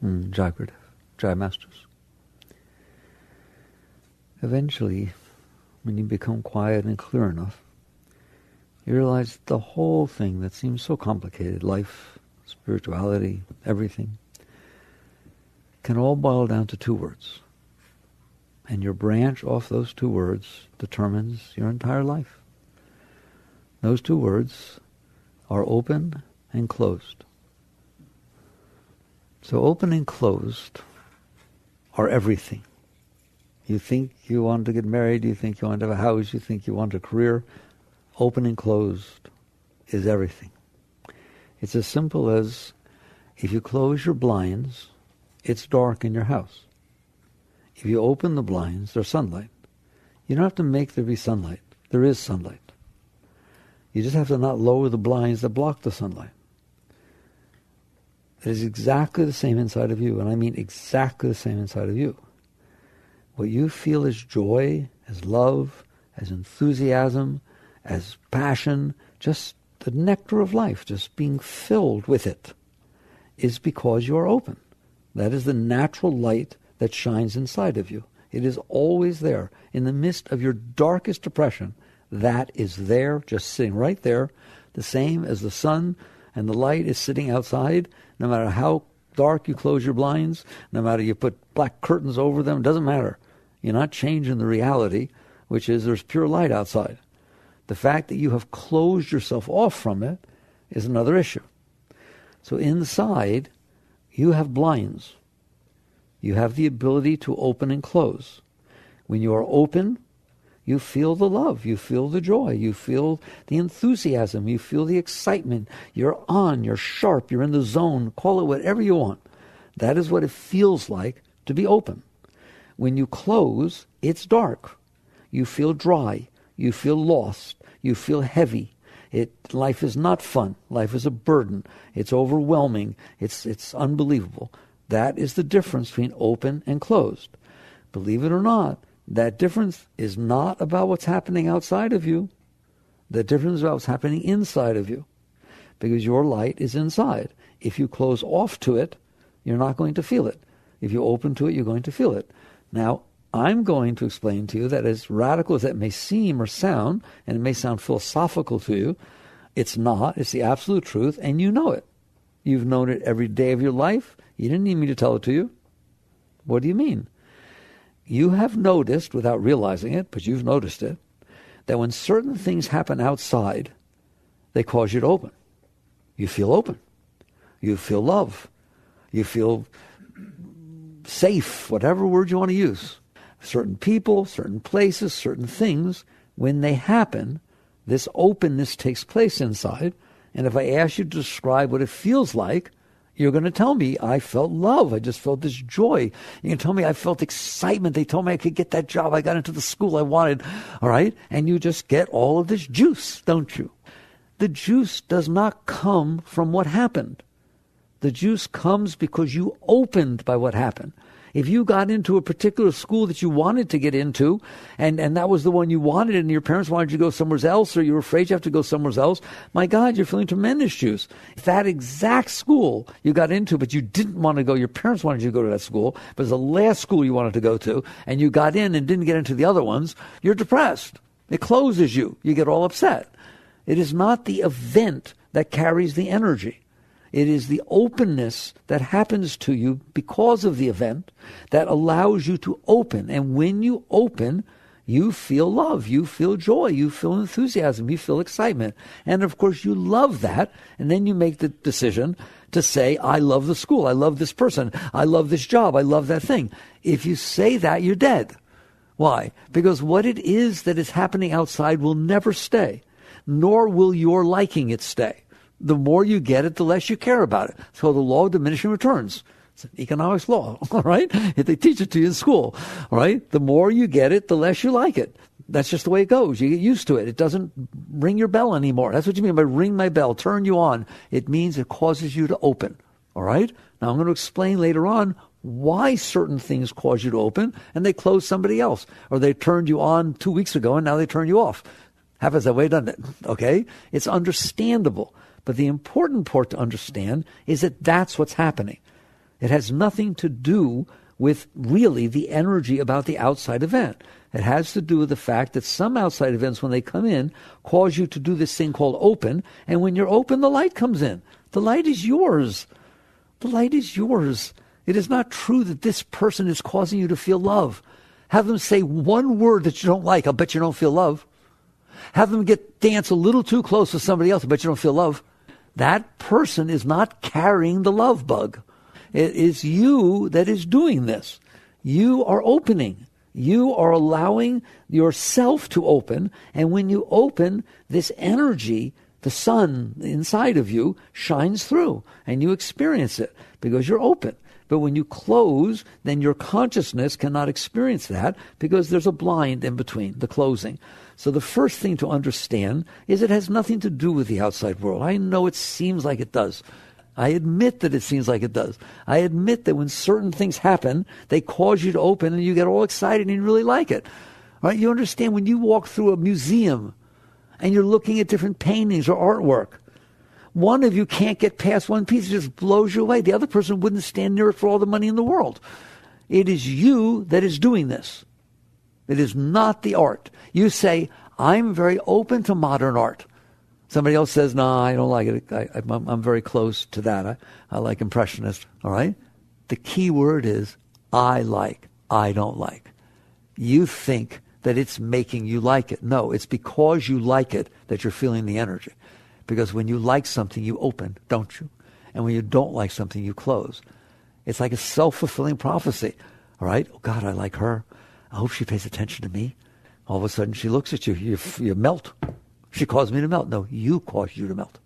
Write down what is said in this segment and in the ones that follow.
Jagrata, Jai Masters. Eventually, when you become quiet and clear enough, you realize the whole thing that seems so complicated, life, spirituality, everything, can all boil down to 2 words. And your branch off those 2 words determines your entire life. Those 2 words are open and closed. So open and closed are everything. You think you want to get married, you think you want to have a house, you think you want a career. Open and closed is everything. It's as simple as if you close your blinds, it's dark in your house. If you open the blinds, there's sunlight. You don't have to make there be sunlight. There is sunlight. You just have to not lower the blinds that block the sunlight. It is exactly the same inside of you, and I mean exactly the same inside of you. What you feel as joy, as love, as enthusiasm, as passion, just the nectar of life, just being filled with it, is because you are open. That is the natural light that shines inside of you. It is always there. In the midst of your darkest depression, that is there, just sitting right there, the same as the sun and the light is sitting outside. No matter how dark you close your blinds, no matter you put black curtains over them, it doesn't matter. You're not changing the reality, which is there's pure light outside. The fact that you have closed yourself off from it is another issue. So inside, you have blinds. You have the ability to open and close. When you are open, you feel the love, you feel the joy, you feel the enthusiasm, you feel the excitement. You're on, you're sharp, you're in the zone, call it whatever you want. That is what it feels like to be open. When you close, it's dark. You feel dry, you feel lost, you feel heavy. Life is not fun. Life is a burden. It's overwhelming. It's unbelievable. That is the difference between open and closed. Believe it or not, that difference is not about what's happening outside of you. The difference is about what's happening inside of you. Because your light is inside. If you close off to it, you're not going to feel it. If you open to it, you're going to feel it. Now, I'm going to explain to you that as radical as that may seem or sound, and it may sound philosophical to you, it's not. It's the absolute truth, and you know it. You've known it every day of your life. You didn't need me to tell it to you. What do you mean? You have noticed, without realizing it, but you've noticed it, that when certain things happen outside, they cause you to open. You feel open. You feel love. You feel safe, whatever word you want to use. Certain people, certain places, certain things, when they happen, this openness takes place inside. And if I ask you to describe what it feels like, you're going to tell me, I felt love. I just felt this joy. You can tell me I felt excitement. They told me I could get that job. I got into the school I wanted. All right? And you just get all of this juice, don't you? The juice does not come from what happened. The juice comes because you opened by what happened. If you got into a particular school that you wanted to get into, and that was the one you wanted, and your parents wanted you to go somewhere else, or you were afraid you have to go somewhere else, my God, you're feeling tremendous juice. If that exact school you got into, but you didn't want to go, your parents wanted you to go to that school, but it's the last school you wanted to go to, and you got in and didn't get into the other ones, you're depressed. It closes you. You get all upset. It is not the event that carries the energy. It is the openness that happens to you because of the event that allows you to open. And when you open, you feel love, you feel joy, you feel enthusiasm, you feel excitement. And of course you love that. And then you make the decision to say, I love the school, I love this person, I love this job, I love that thing. If you say that, you're dead. Why? Because what it is that is happening outside will never stay, nor will your liking it stay. The more you get it, the less you care about it. It's called the law of diminishing returns. It's an economics law, all right? If they teach it to you in school, all right? The more you get it, the less you like it. That's just the way it goes. You get used to it. It doesn't ring your bell anymore. That's what you mean by ring my bell, turn you on. It means it causes you to open, all right? Now I'm going to explain later on why certain things cause you to open and they close somebody else. Or they turned you on 2 weeks ago and now they turn you off. Happens that way, doesn't it? Okay? It's understandable. But the important part to understand is that that's what's happening. It has nothing to do with really the energy about the outside event. It has to do with the fact that some outside events, when they come in, cause you to do this thing called open. And when you're open, the light comes in. The light is yours. The light is yours. It is not true that this person is causing you to feel love. Have them say one word that you don't like. I'll bet you don't feel love. Have them dance a little too close to somebody else. I bet you don't feel love. That person is not carrying the love bug. It is you that is doing this. You are opening. You are allowing yourself to open. And when you open, this energy, the sun inside of you, shines through. And you experience it because you're open. But when you close, then your consciousness cannot experience that because there's a blind in between, the closing. So the first thing to understand is it has nothing to do with the outside world. I know it seems like it does. I admit that it seems like it does. I admit that when certain things happen, they cause you to open and you get all excited and you really like it. Right? You understand when you walk through a museum and you're looking at different paintings or artwork, one of you can't get past one piece. It just blows you away. The other person wouldn't stand near it for all the money in the world. It is you that is doing this. It is not the art. You say, I'm very open to modern art. Somebody else says, no, I don't like it. I'm very close to that. I like Impressionist. All right? The key word is I like, I don't like. You think that it's making you like it. No, it's because you like it that you're feeling the energy. Because when you like something, you open, don't you? And when you don't like something, you close. It's like a self-fulfilling prophecy. All right? Oh, God, I like her. I hope she pays attention to me. All of a sudden, she looks at you. You melt. She caused me to melt. No, you caused you to melt.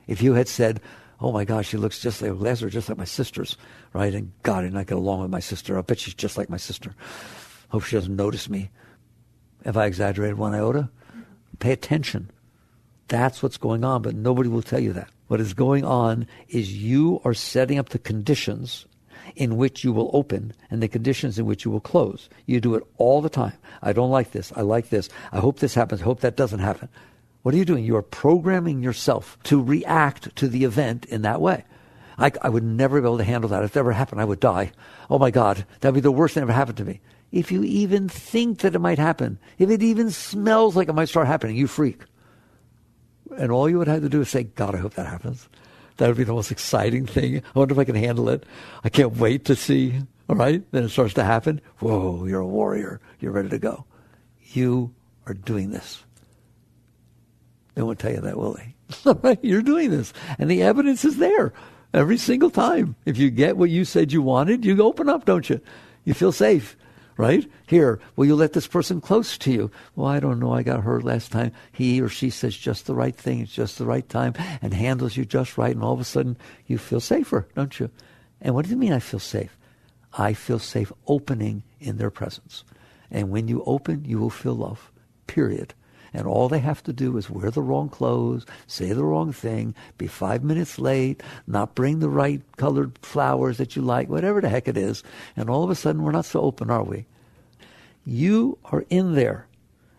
If you had said, oh, my gosh, she looks just like Lazarus, just like my sisters, right? And God, and I get along with my sister. I bet she's just like my sister. Hope she doesn't notice me. Have I exaggerated one iota? Pay attention. That's what's going on, but nobody will tell you that. What is going on is you are setting up the conditions in which you will open and the conditions in which you will close. You do it all the time. I don't like this. I like this. I hope this happens. I hope that doesn't happen. What are you doing? You are programming yourself to react to the event in that way. I would never be able to handle that. If it ever happened, I would die. Oh my God, that would be the worst thing that ever happened to me. If you even think that it might happen, if it even smells like it might start happening, you freak. And all you would have to do is say, God, I hope that happens. That would be the most exciting thing. I wonder if I can handle it. I can't wait to see. All right? Then it starts to happen. Whoa, you're a warrior. You're ready to go. You are doing this. They won't tell you that, will they? You're doing this. And the evidence is there every single time. If you get what you said you wanted, you open up, don't you? You feel safe. Right? Here, will you let this person close to you? Well, I don't know. I got hurt last time. He or she says just the right thing. It's just the right time and handles you just right. And all of a sudden, you feel safer, don't you? And what do you mean I feel safe? I feel safe opening in their presence. And when you open, you will feel love, period. And all they have to do is wear the wrong clothes, say the wrong thing, be 5 minutes late, not bring the right colored flowers that you like, whatever the heck it is. And all of a sudden, we're not so open, are we? You are in there.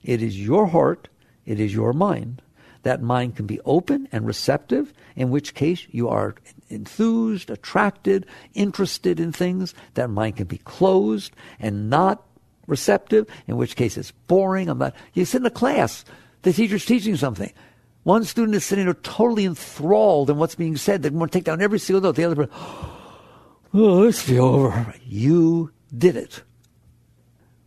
It is your heart. It is your mind. That mind can be open and receptive, in which case you are enthused, attracted, interested in things. That mind can be closed and not receptive, in which case it's boring. You sit in a class, the teacher's teaching something. One student is sitting there totally enthralled in what's being said. They want to take down every single note. The other person, oh, let's be over. You did it.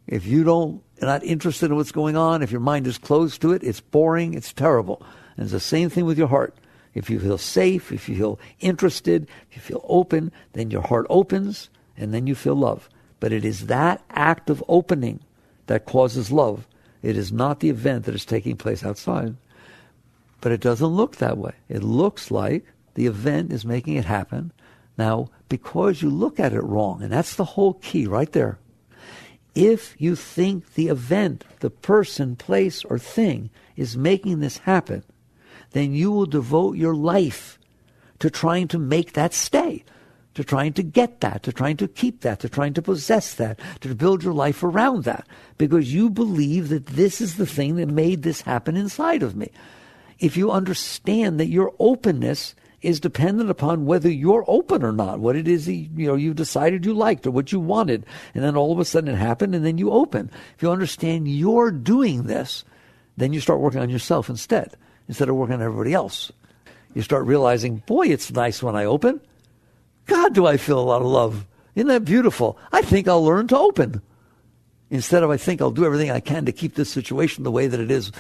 If you're not interested in what's going on, if your mind is closed to it, it's boring, it's terrible. And it's the same thing with your heart. If you feel safe, if you feel interested, if you feel open, then your heart opens, and then you feel love. But it is that act of opening that causes love. It is not the event that is taking place outside. But it doesn't look that way. It looks like the event is making it happen. Now, because you look at it wrong, and that's the whole key right there. If you think the event, the person, place, or thing is making this happen, then you will devote your life to trying to make that stay, to trying to get that, to trying to keep that, to trying to possess that, to build your life around that, because you believe that this is the thing that made this happen inside of me. If you understand that your openness is dependent upon whether you're open or not, what it is you decided you liked or what you wanted. And then all of a sudden it happened and then you open. If you understand you're doing this, then you start working on yourself instead of working on everybody else. You start realizing, boy, it's nice when I open. God, do I feel a lot of love. Isn't that beautiful? I think I'll learn to open. Instead of I think I'll do everything I can to keep this situation the way that it is.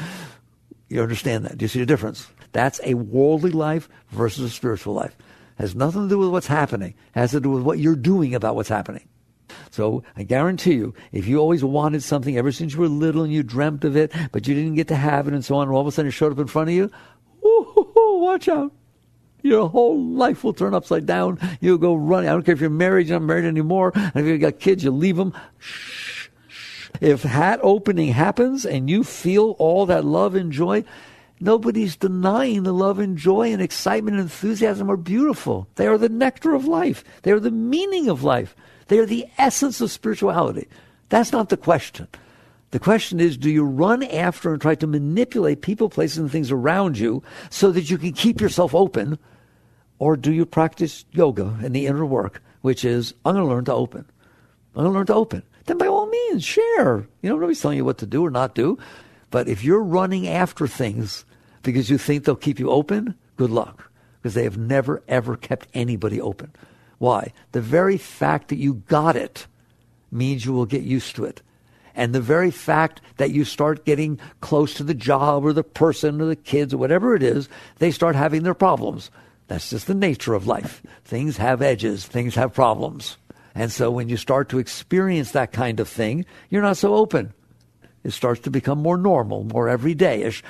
You understand that? Do you see the difference? That's a worldly life versus a spiritual life. It has nothing to do with what's happening. It has to do with what you're doing about what's happening. So I guarantee you, if you always wanted something ever since you were little and you dreamt of it, but you didn't get to have it and so on, and all of a sudden it showed up in front of you, watch out. Your whole life will turn upside down. You'll go running. I don't care if you're married, you're not married anymore. And if you've got kids, you leave them. Shh. If hat opening happens and you feel all that love and joy, nobody's denying the love and joy and excitement and enthusiasm are beautiful. They are the nectar of life. They are the meaning of life. They are the essence of spirituality. That's not the question. The question is, do you run after and try to manipulate people, places, and things around you so that you can keep yourself open? Or do you practice yoga and the inner work, which is, I'm going to learn to open. I'm going to learn to open. Then by all means, share. Nobody's telling you what to do or not do. But if you're running after things because you think they'll keep you open, good luck. Because they have never, ever kept anybody open. Why? The very fact that you got it means you will get used to it. And the very fact that you start getting close to the job or the person or the kids or whatever it is, they start having their problems. That's just the nature of life. Things have edges. Things have problems. And so when you start to experience that kind of thing, you're not so open. It starts to become more normal, more everyday-ish.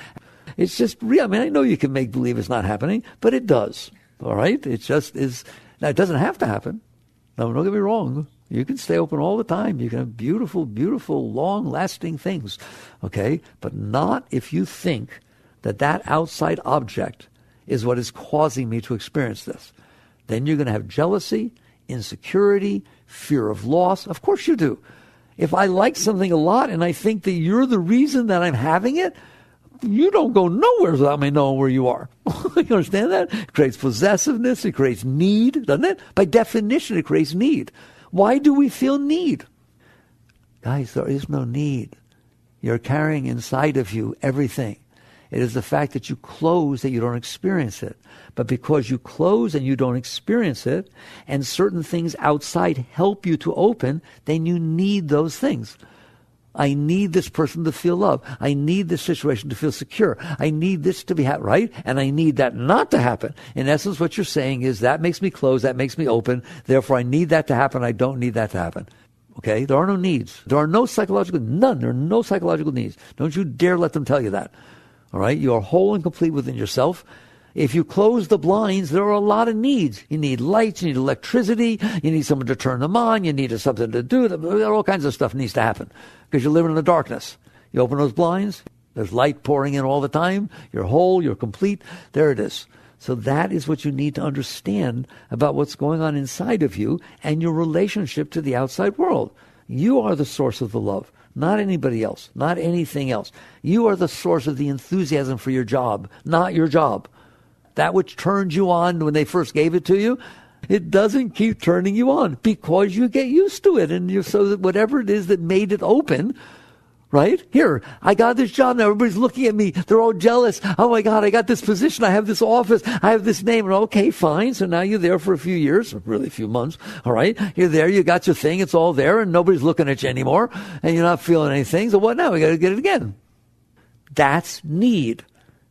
It's just real. I know you can make believe it's not happening, but it does. All right? It just is. Now, it doesn't have to happen. No, don't get me wrong. You can stay open all the time. You can have beautiful, beautiful, long-lasting things. Okay? But not if you think that outside object is what is causing me to experience this. Then you're going to have jealousy, insecurity, fear of loss. Of course you do. If I like something a lot and I think that you're the reason that I'm having it, you don't go nowhere without me knowing where you are. You understand that? It creates possessiveness. It creates need, doesn't it? By definition, it creates need. Why do we feel need? Guys, there is no need. You're carrying inside of you everything. It is the fact that you close that you don't experience it. But because you close and you don't experience it, and certain things outside help you to open, then you need those things. I need this person to feel love. I need this situation to feel secure. I need this to be right, and I need that not to happen. In essence, what you're saying is that makes me close, that makes me open, therefore I need that to happen, I don't need that to happen. Okay? There are no needs. There are no psychological, none. There are no psychological needs. Don't you dare let them tell you that. All right? You are whole and complete within yourself. If you close the blinds, there are a lot of needs. You need lights, you need electricity, you need someone to turn them on, you need something to do. All kinds of stuff needs to happen because you're living in the darkness. You open those blinds, there's light pouring in all the time. You're whole, you're complete. There it is. So that is what you need to understand about what's going on inside of you and your relationship to the outside world. You are the source of the love. Not anybody else, not anything else. You are the source of the enthusiasm for your job, not your job. That which turned you on when they first gave it to you, it doesn't keep turning you on because you get used to it. And so that whatever it is that made it open, right? Here, I got this job now. Everybody's looking at me. They're all jealous. Oh my God, I got this position. I have this office. I have this name. And okay, fine. So now you're there for a few years, or really a few months. All right. You're there. You got your thing. It's all there and nobody's looking at you anymore and you're not feeling anything. So what now? We got to get it again. That's need.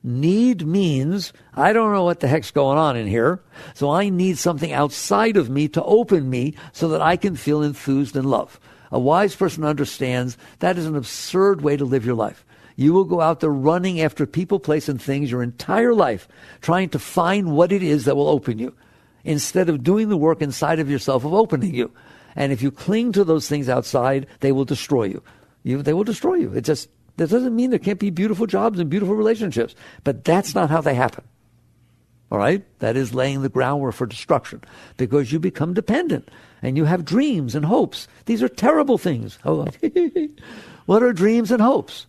Need means I don't know what the heck's going on in here, so I need something outside of me to open me so that I can feel enthused and love. A wise person understands that is an absurd way to live your life. You will go out there running after people, place, and things your entire life, trying to find what it is that will open you, instead of doing the work inside of yourself of opening you. And if you cling to those things outside, they will destroy you. They will destroy you. That doesn't mean there can't be beautiful jobs and beautiful relationships, but that's not how they happen. All right? That is laying the groundwork for destruction because you become dependent and you have dreams and hopes. These are terrible things. Oh, what are dreams and hopes?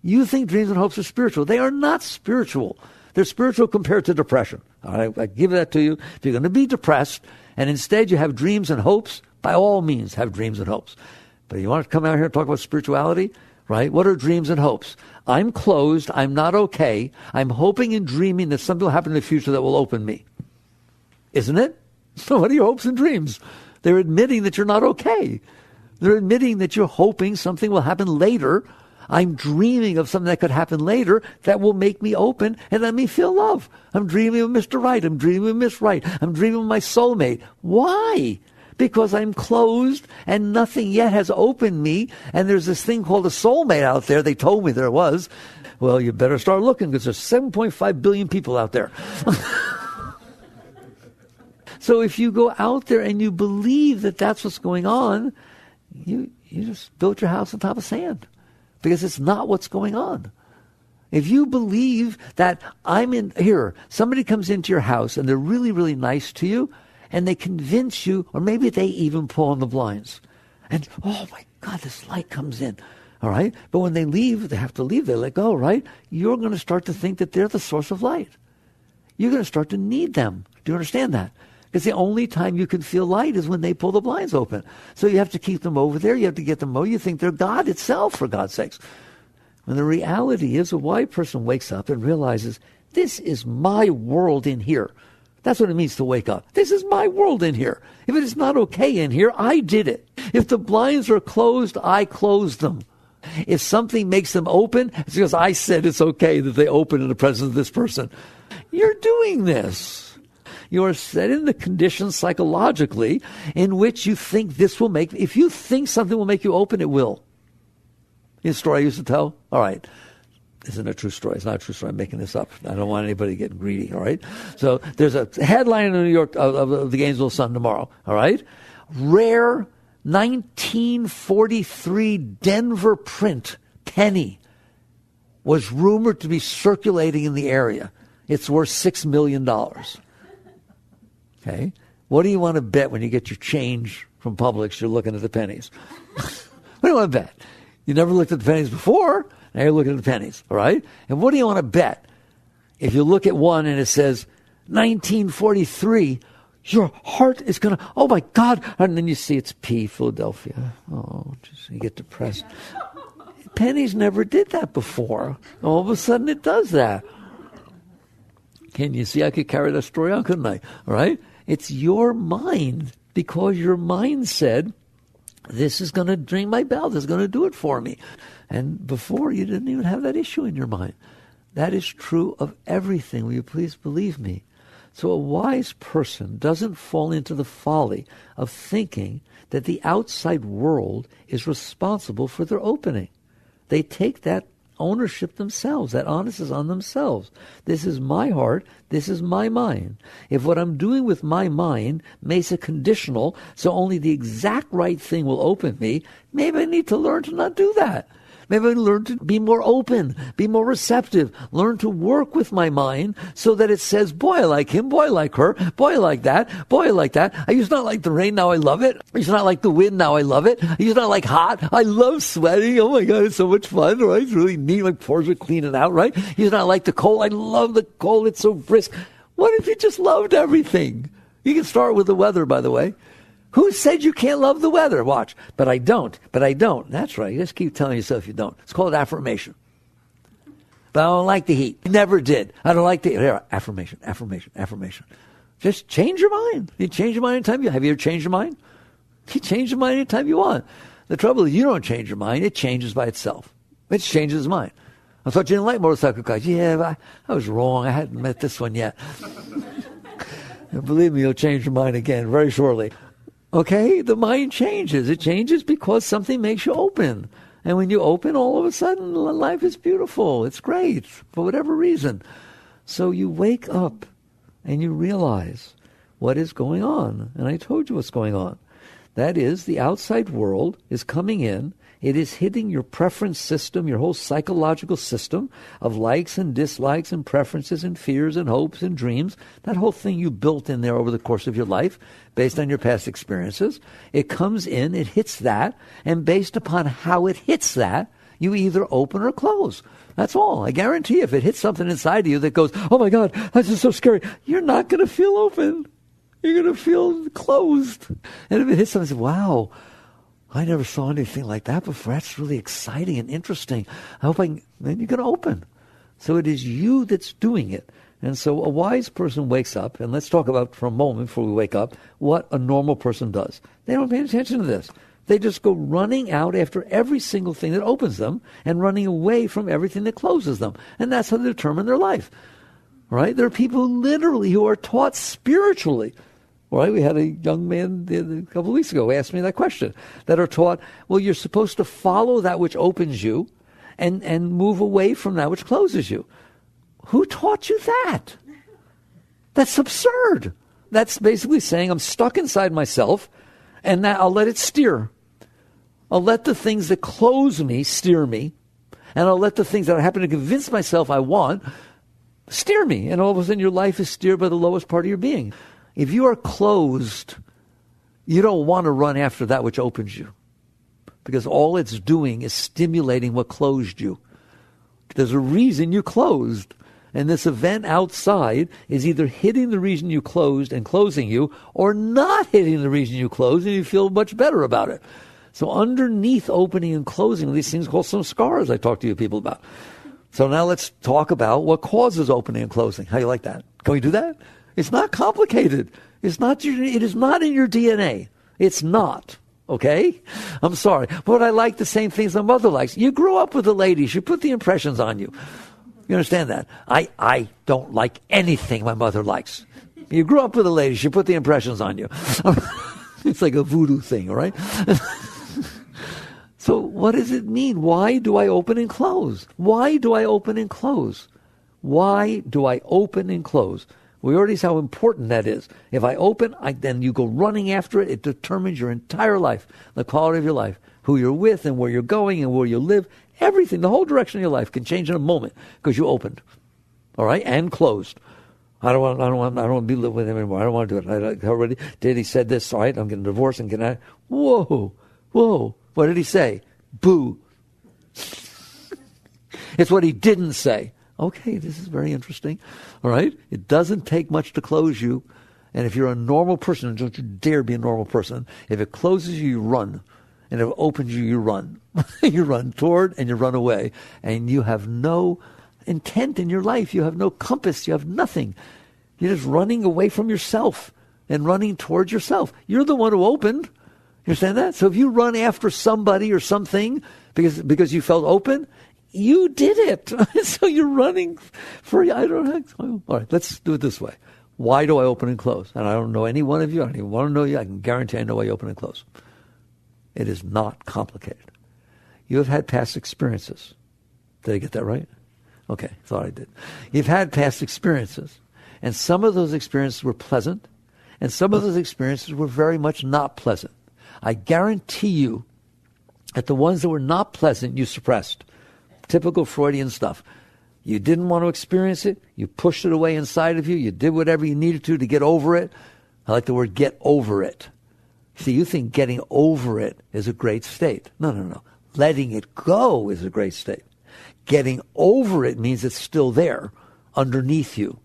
You think dreams and hopes are spiritual. They are not spiritual. They're spiritual compared to depression. All right, I give that to you. If you're going to be depressed and instead you have dreams and hopes, by all means have dreams and hopes. But you want to come out here and talk about spirituality, right? What are dreams and hopes? I'm closed. I'm not okay. I'm hoping and dreaming that something will happen in the future that will open me. Isn't it? So what are your hopes and dreams? They're admitting that you're not okay. They're admitting that you're hoping something will happen later. I'm dreaming of something that could happen later that will make me open and let me feel love. I'm dreaming of Mr. Right. I'm dreaming of Miss Right. I'm dreaming of my soulmate. Why? Because I'm closed and nothing yet has opened me. And there's this thing called a soulmate out there. They told me there was. Well, you better start looking because there's 7.5 billion people out there. So if you go out there and you believe that that's what's going on, you just built your house on top of sand because it's not what's going on. If you believe that I'm in here, somebody comes into your house and they're really, really nice to you and they convince you, or maybe they even pull on the blinds and, oh my God, this light comes in. All right. But when they leave, they have to leave. They let go, right? You're going to start to think that they're the source of light. You're going to start to need them. Do you understand that? Because the only time you can feel light is when they pull the blinds open. So you have to keep them over there. You have to get them over. You think they're God itself, for God's sakes. When the reality is a wise person wakes up and realizes, this is my world in here. That's what it means to wake up. This is my world in here. If it is not okay in here, I did it. If the blinds are closed, I closed them. If something makes them open, it's because I said it's okay that they open in the presence of this person. You're doing this. You are set in the conditions psychologically in which you think this will make, if you think something will make you open, it will. You know the story I used to tell? All right. This isn't a true story. It's not a true story. I'm making this up. I don't want anybody getting greedy, all right? So there's a headline in New York of the Gainesville Sun tomorrow, all right? Rare 1943 Denver print penny was rumored to be circulating in the area. It's worth $6 million. Okay? What do you want to bet when you get your change from Publix? You're looking at the pennies. What do you want to bet? You never looked at the pennies before. Now you're looking at the pennies. All right? And what do you want to bet? If you look at one and it says 1943, your heart is going to, oh my God. And then you see it's P, Philadelphia. Oh, just, you get depressed. Pennies never did that before. All of a sudden it does that. Can you see I could carry that story on, couldn't I? All right? It's your mind, because your mind said, this is going to ring my bell. This is going to do it for me. And before, you didn't even have that issue in your mind. That is true of everything. Will you please believe me? So a wise person doesn't fall into the folly of thinking that the outside world is responsible for their opening. They take that ownership themselves. That onus is on themselves. This is my heart. This is my mind. If what I'm doing with my mind makes it conditional, so only the exact right thing will open me, maybe I need to learn to not do that. Maybe I learn to be more open, be more receptive, learn to work with my mind so that it says, boy, I like him, boy, I like her, boy, I like that, boy, I like that. I used to not like the rain, now I love it. I used to not like the wind, now I love it. I used to not like hot. I love sweating. Oh my God, it's so much fun, right? It's really neat. My pores are cleaning out, right? I used to not like the cold. I love the cold. It's so brisk. What if you just loved everything? You can start with the weather, by the way. Who said you can't love the weather? Watch. But I don't. But I don't. That's right. You just keep telling yourself you don't. It's called affirmation. But I don't like the heat. Never did. I don't like the here, affirmation, affirmation, affirmation. Just change your mind. You change your mind anytime you have you ever changed your mind? You change your mind anytime you want. The trouble is you don't change your mind. It changes by itself. It changes its mind. I thought you didn't like motorcycle cars. Yeah, I was wrong. I hadn't met this one yet. Believe me, you'll change your mind again very shortly. Okay, the mind changes. It changes because something makes you open. And when you open, all of a sudden, life is beautiful. It's great for whatever reason. So you wake up and you realize what is going on. And I told you what's going on. That is, the outside world is coming in. It is hitting your preference system, your whole psychological system of likes and dislikes and preferences and fears and hopes and dreams. That whole thing you built in there over the course of your life based on your past experiences. It comes in, it hits that, and based upon how it hits that, You either open or close. That's all. I guarantee if it hits something inside of you that goes, oh my God, this is so scary, you're not going to feel open. You're going to feel closed. And if it hits something, wow, I never saw anything like that before. That's really exciting and interesting. I hope then you're going to open. So it is you that's doing it. And so a wise person wakes up, and let's talk about for a moment before we wake up what a normal person does. They don't pay attention to this. They just go running out after every single thing that opens them and running away from everything that closes them. And that's how they determine their life. Right? There are people literally who are taught spiritually. Right? We had a young man a couple of weeks ago who asked me that question, that are taught, well, you're supposed to follow that which opens you and move away from that which closes you. Who taught you that? That's absurd. That's basically saying I'm stuck inside myself and that I'll let it steer. I'll let the things that close me steer me, and I'll let the things that I happen to convince myself I want steer me. And all of a sudden your life is steered by the lowest part of your being. If you are closed, you don't want to run after that which opens you, because all it's doing is stimulating what closed you. There's a reason you closed. And this event outside is either hitting the reason you closed and closing you, or not hitting the reason you closed and you feel much better about it. So underneath opening and closing, these things called some scars I talk to you people about. So now let's talk about what causes opening and closing. How you like that? Can we do that? It's not complicated. It is not in your DNA. It's not. Okay? I'm sorry. But I like the same things my mother likes. You grew up with a lady. She put the impressions on you. You understand that? I don't like anything my mother likes. You grew up with a lady. She put the impressions on you. It's like a voodoo thing, all right? So what does it mean? Why do I open and close? Why do I open and close? Why do I open and close? We already see how important that is. If I open, then you go running after it. It determines your entire life, the quality of your life, who you're with and where you're going and where you live. Everything, the whole direction of your life can change in a moment because you opened, all right, and closed. I don't want to be living with him anymore. I don't want to do it. I already did. He said this. All right, I'm getting divorced and getting out. Whoa. What did he say? Boo. It's what he didn't say. Okay, this is very interesting. All right, it doesn't take much to close you, and if you're a normal person, don't you dare be a normal person. If it closes you, you run. And if it opens you, you run. You run toward and you run away. And you have no intent in your life. You have no compass. You have nothing. You're just running away from yourself and running towards yourself. You're the one who opened. You understand that? So if you run after somebody or something because you felt open, you did it. So you're running for, I don't know. All right, let's do it this way. Why do I open and close? And I don't know any one of you. I don't even want to know you. I can guarantee I know why you open and close. It is not complicated. You have had past experiences. Did I get that right? Okay, thought I did. You've had past experiences. And some of those experiences were pleasant. And some of those experiences were very much not pleasant. I guarantee you that the ones that were not pleasant, you suppressed. Typical Freudian stuff. You didn't want to experience it. You pushed it away inside of you. You did whatever you needed to get over it. I like the word get over it. See, you think getting over it is a great state. No. Letting it go is a great state. Getting over it means it's still there, underneath you.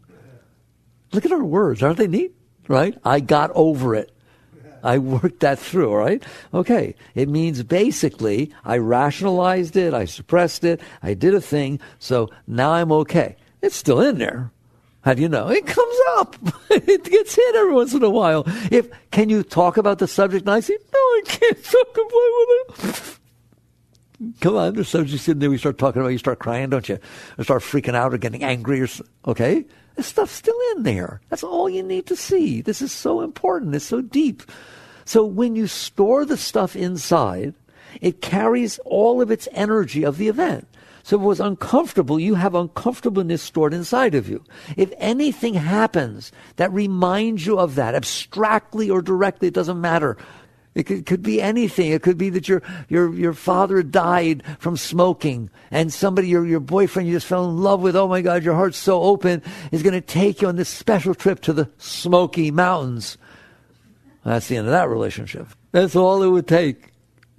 Look at our words. Aren't they neat? Right? I got over it. I worked that through, all right? Okay. It means basically I rationalized it, I suppressed it, I did a thing, so now I'm okay. It's still in there. How do you know? It comes up. It gets hit every once in a while. Can you talk about the subject nicely? No, I can't talk about it. Come on, there's subjects in there we start talking about, you start crying, don't you? Or start freaking out or getting angry or okay? This stuff's still in there. That's all you need to see. This is so important. It's so deep. So when you store the stuff inside, it carries all of its energy of the event. So if it was uncomfortable, you have uncomfortableness stored inside of you. If anything happens that reminds you of that, abstractly or directly, it doesn't matter. It could be anything. It could be that your father died from smoking, and somebody, your boyfriend you just fell in love with, oh my God, your heart's so open, is going to take you on this special trip to the Smoky Mountains. That's the end of that relationship. That's all it would take.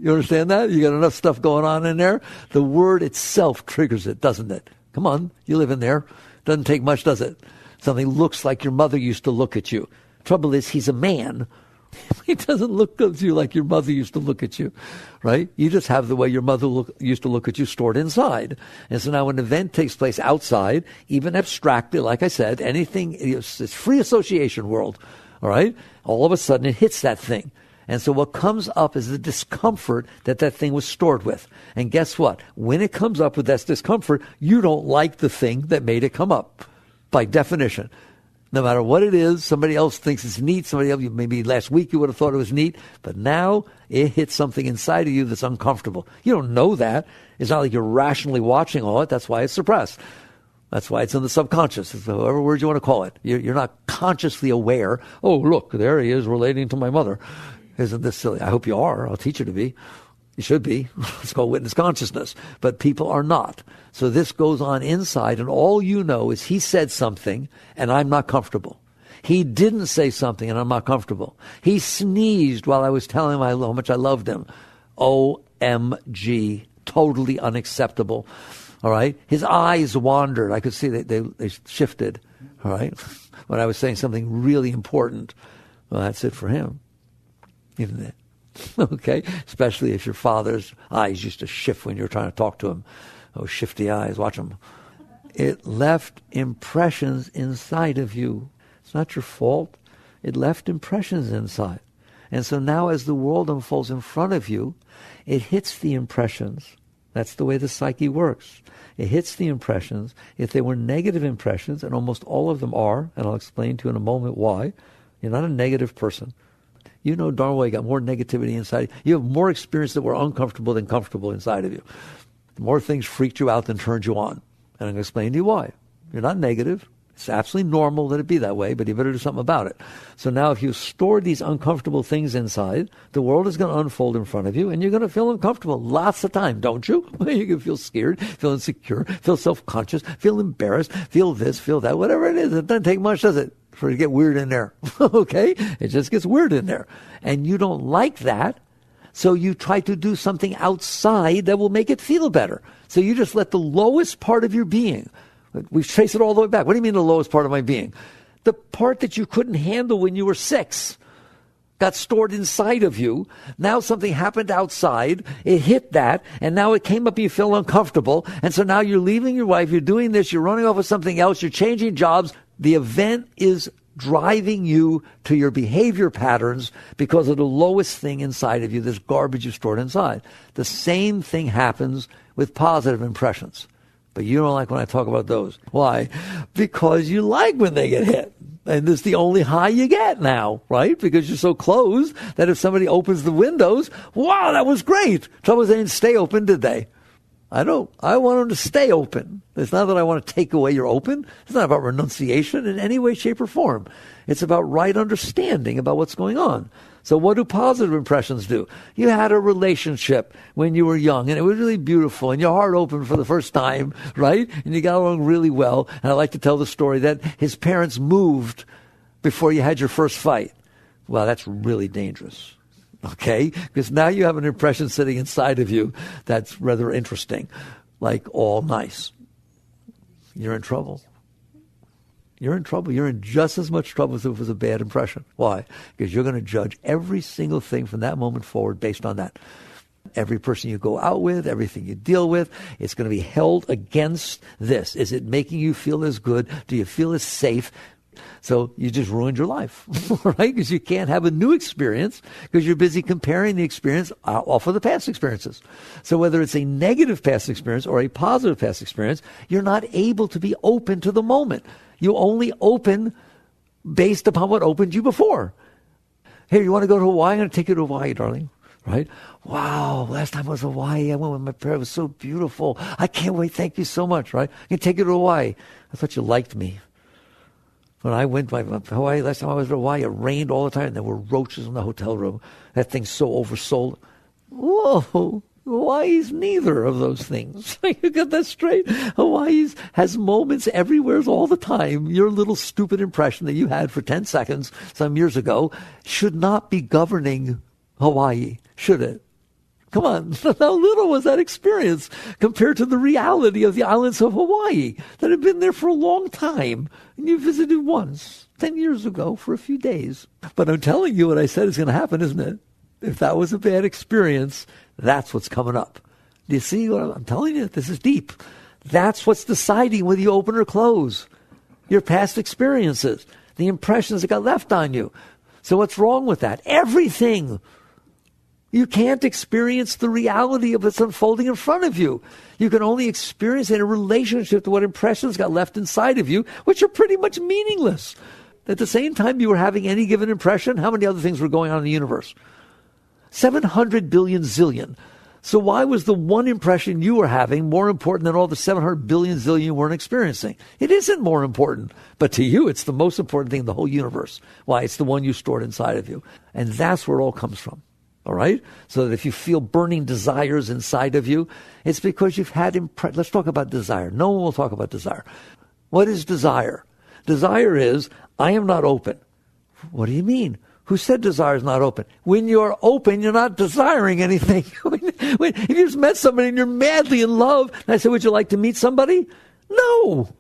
You understand that? You got enough stuff going on in there. The word itself triggers it, doesn't it? Come on, you live in there. Doesn't take much, does it? Something looks like your mother used to look at you. Trouble is, he's a man. He doesn't look at you like your mother used to look at you, right? You just have the way your mother used to look at you stored inside. And so now when an event takes place outside, even abstractly, like I said, anything, it's free association world, all right? All of a sudden it hits that thing. And so what comes up is the discomfort that thing was stored with. And guess what? When it comes up with that discomfort, you don't like the thing that made it come up, by definition. No matter what it is, somebody else thinks it's neat. Somebody else, maybe last week you would have thought it was neat, but now it hits something inside of you that's uncomfortable. You don't know that. It's not like you're rationally watching all it. That's why it's suppressed. That's why it's in the subconscious. It's whatever word you want to call it. You're not consciously aware. Oh, look, there he is relating to my mother. Isn't this silly? I hope you are. I'll teach you to be. You should be. It's called witness consciousness. But people are not. So this goes on inside, and all you know is he said something, and I'm not comfortable. He didn't say something, and I'm not comfortable. He sneezed while I was telling him how much I loved him. OMG. Totally unacceptable. All right? His eyes wandered. I could see they shifted. All right? When I was saying something really important. Well, that's it for him. Isn't it? Okay? Especially if your father's eyes used to shift when you were trying to talk to him. Those shifty eyes, watch them. It left impressions inside of you. It's not your fault. It left impressions inside. And so now as the world unfolds in front of you, it hits the impressions. That's the way the psyche works. It hits the impressions. If they were negative impressions, and almost all of them are, and I'll explain to you in a moment why, you're not a negative person. You know darn well you got more negativity inside. You have more experience that were uncomfortable than comfortable inside of you. More things freaked you out than turned you on. And I'm going to explain to you why. You're not negative. It's absolutely normal that it be that way, but you better do something about it. So now if you store these uncomfortable things inside, the world is going to unfold in front of you, and you're going to feel uncomfortable lots of time, don't you? You can feel scared, feel insecure, feel self-conscious, feel embarrassed, feel this, feel that, whatever it is. It doesn't take much, does it, for it to get weird in there? Okay? It just gets weird in there. And you don't like that, so you try to do something outside that will make it feel better. So you just let the lowest part of your being, we trace it all the way back. What do you mean the lowest part of my being? The part that you couldn't handle when you were 6 got stored inside of you. Now something happened outside. It hit that, and now it came up. You feel uncomfortable, and so now you're leaving your wife. You're doing this. You're running off with something else. You're changing jobs. The event is driving you to your behavior patterns because of the lowest thing inside of you, this garbage you stored inside. The same thing happens with positive impressions. But you don't like when I talk about those. Why? Because you like when they get hit. And it's the only high you get now, right? Because you're so closed that if somebody opens the windows, wow, that was great. Trouble is they didn't stay open, did they? I want them to stay open. It's not that I want to take away your open. It's not about renunciation in any way, shape, or form. It's about right understanding about what's going on. So what do positive impressions do? You had a relationship when you were young, and it was really beautiful, and your heart opened for the first time, right? And you got along really well. And I like to tell the story that his parents moved before you had your first fight. Well, that's really dangerous, okay? Because now you have an impression sitting inside of you that's rather interesting, like all nice. You're in trouble. You're in trouble. You're in just as much trouble as if it was a bad impression. Why? Because you're going to judge every single thing from that moment forward based on that. Every person you go out with, everything you deal with, it's going to be held against this. Is it making you feel as good? Do you feel as safe? So you just ruined your life, right? Because you can't have a new experience because you're busy comparing the experience off of the past experiences. So whether it's a negative past experience or a positive past experience, you're not able to be open to the moment. You only open based upon what opened you before. Hey, you want to go to Hawaii? I'm going to take you to Hawaii, darling. Right? Wow, last time I was in Hawaii, I went with my parents. It was so beautiful. I can't wait. Thank you so much, right? I can take you to Hawaii. I thought you liked me. When I went to Hawaii, last time I was in Hawaii, it rained all the time. And there were roaches in the hotel room. That thing's so oversold. Whoa. Hawaii's neither of those things. You got that straight? Hawaii has moments everywhere all the time. Your little stupid impression that you had for 10 seconds some years ago should not be governing Hawaii, should it? Come on, how little was that experience compared to the reality of the islands of Hawaii that had been there for a long time, and you visited once, 10 years ago, for a few days. But I'm telling you what I said is going to happen, isn't it? If that was a bad experience, that's what's coming up. Do you see what I'm telling you? This is deep. That's what's deciding whether you open or close. Your past experiences, the impressions that got left on you. So what's wrong with that? Everything. You can't experience the reality of what's unfolding in front of you. You can only experience it in relationship to what impressions got left inside of you, which are pretty much meaningless. At the same time you were having any given impression, how many other things were going on in the universe? 700 billion zillion. So why was the one impression you were having more important than all the 700 billion zillion you weren't experiencing? It isn't more important, but to you it's the most important thing in the whole universe. Why? It's the one you stored inside of you. And that's where it all comes from. All right? So that if you feel burning desires inside of you, it's because you've had let's talk about desire. No one will talk about desire. What is desire? Desire is, I am not open. What do you mean? Who said desire is not open? When you're open, you're not desiring anything. If you just met somebody and you're madly in love, and I say, would you like to meet somebody? No.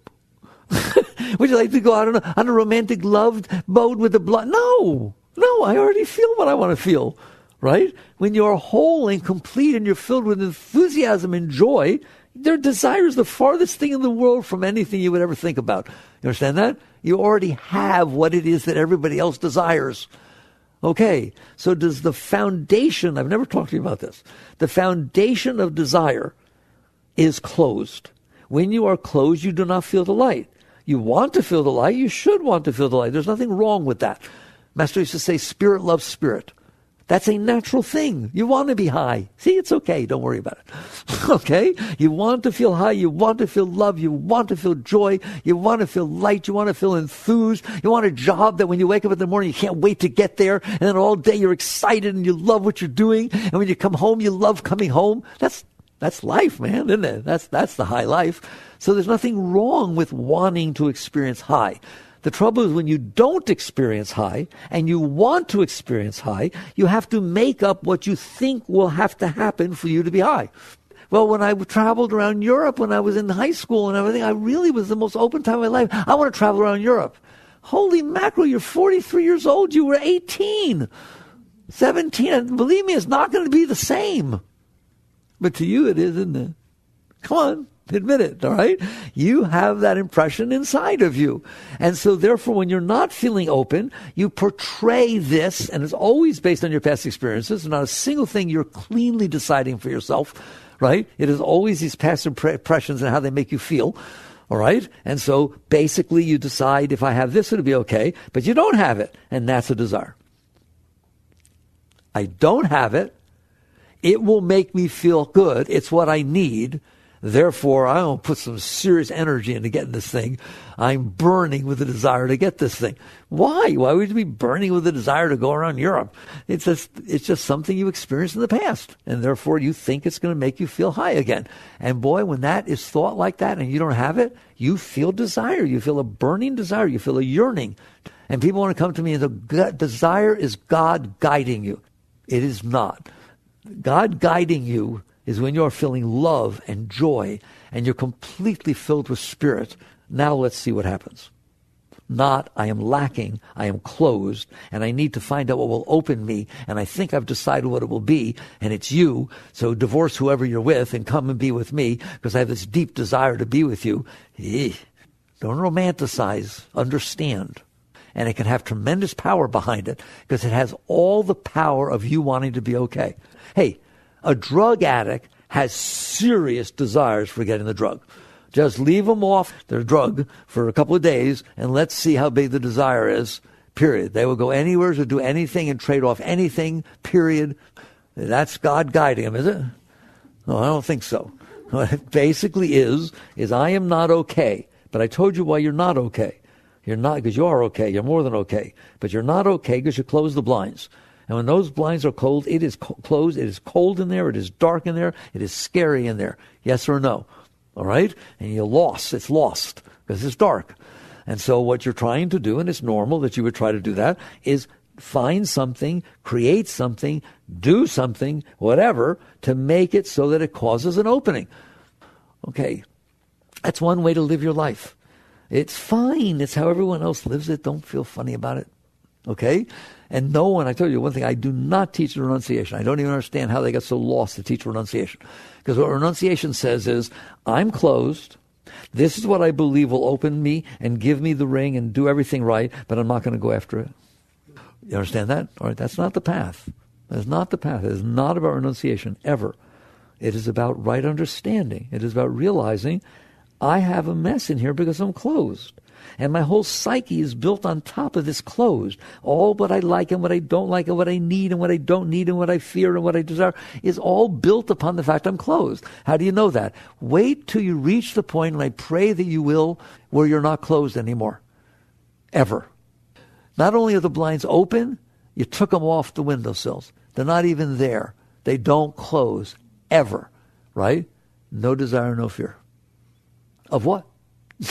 Would you like to go out on a romantic love mode with the blood? No. I already feel what I want to feel. Right? When you're whole and complete and you're filled with enthusiasm and joy, their desire is the farthest thing in the world from anything you would ever think about. You understand that? You already have what it is that everybody else desires. Okay, so does the foundation, I've never talked to you about this, the foundation of desire is closed. When you are closed, you do not feel the light. You want to feel the light, you should want to feel the light. There's nothing wrong with that. Master used to say, spirit loves spirit. That's a natural thing. You want to be high. See, it's okay. Don't worry about it. Okay? You want to feel high. You want to feel love. You want to feel joy. You want to feel light. You want to feel enthused. You want a job that when you wake up in the morning, you can't wait to get there. And then all day you're excited and you love what you're doing. And when you come home, you love coming home. That's life, man, isn't it? That's the high life. So there's nothing wrong with wanting to experience high. The trouble is when you don't experience high and you want to experience high, you have to make up what you think will have to happen for you to be high. Well, when I traveled around Europe when I was in high school and everything, I really was the most open time of my life. I want to travel around Europe. Holy mackerel, you're 43 years old. You were 18, 17. And believe me, it's not going to be the same. But to you it is, isn't it? Come on. Admit it, all right? You have that impression inside of you. And so therefore, when you're not feeling open, you portray this, and it's always based on your past experiences, not a single thing you're cleanly deciding for yourself, right? It is always these past impressions and how they make you feel, all right? And so basically you decide, if I have this, it'll be okay, but you don't have it, and that's a desire. I don't have it. It will make me feel good. It's what I need. Therefore, I don't put some serious energy into getting this thing. I'm burning with the desire to get this thing. Why? Why would you be burning with the desire to go around Europe? It's just something you experienced in the past. And therefore, you think it's going to make you feel high again. And boy, when that is thought like that and you don't have it, you feel desire. You feel a burning desire. You feel a yearning. And people want to come to me and say, desire is God guiding you. It is not. God guiding you is when you're feeling love and joy and you're completely filled with spirit. Now let's see what happens. Not, I am lacking, I am closed, and I need to find out what will open me, and I think I've decided what it will be, and it's you, so divorce whoever you're with and come and be with me, because I have this deep desire to be with you. Don't romanticize, understand. And it can have tremendous power behind it, because it has all the power of you wanting to be okay. Hey, a drug addict has serious desires for getting the drug. Just leave them off their drug for a couple of days and let's see how big the desire is, period. They will go anywhere to do anything and trade off anything, period. That's God guiding them, is it? No, I don't think so. What it basically is I am not okay. But I told you why you're not okay. You're not because you are okay. You're more than okay. But you're not okay because you close the blinds. And when those blinds are cold, it is closed, it is cold in there, it is dark in there, it is scary in there. Yes or no? All right? And you're lost. It's lost because it's dark. And so what you're trying to do, and it's normal that you would try to do that, is find something, create something, do something, whatever, to make it so that it causes an opening. Okay, that's one way to live your life. It's fine. It's how everyone else lives it. Don't feel funny about it. Okay? And no one, I told you one thing, I do not teach renunciation. I don't even understand how they got so lost to teach renunciation. Because what renunciation says is, I'm closed. This is what I believe will open me and give me the ring and do everything right, but I'm not going to go after it. You understand that? All right, that's not the path. That's not the path. It is not about renunciation, ever. It is about right understanding. It is about realizing I have a mess in here because I'm closed. And my whole psyche is built on top of this closed. All what I like and what I don't like and what I need and what I don't need and what I fear and what I desire is all built upon the fact I'm closed. How do you know that? Wait till you reach the point, and I pray that you will, where you're not closed anymore. Ever. Not only are the blinds open, you took them off the windowsills. They're not even there. They don't close. Ever. Right? No desire, no fear. Of what?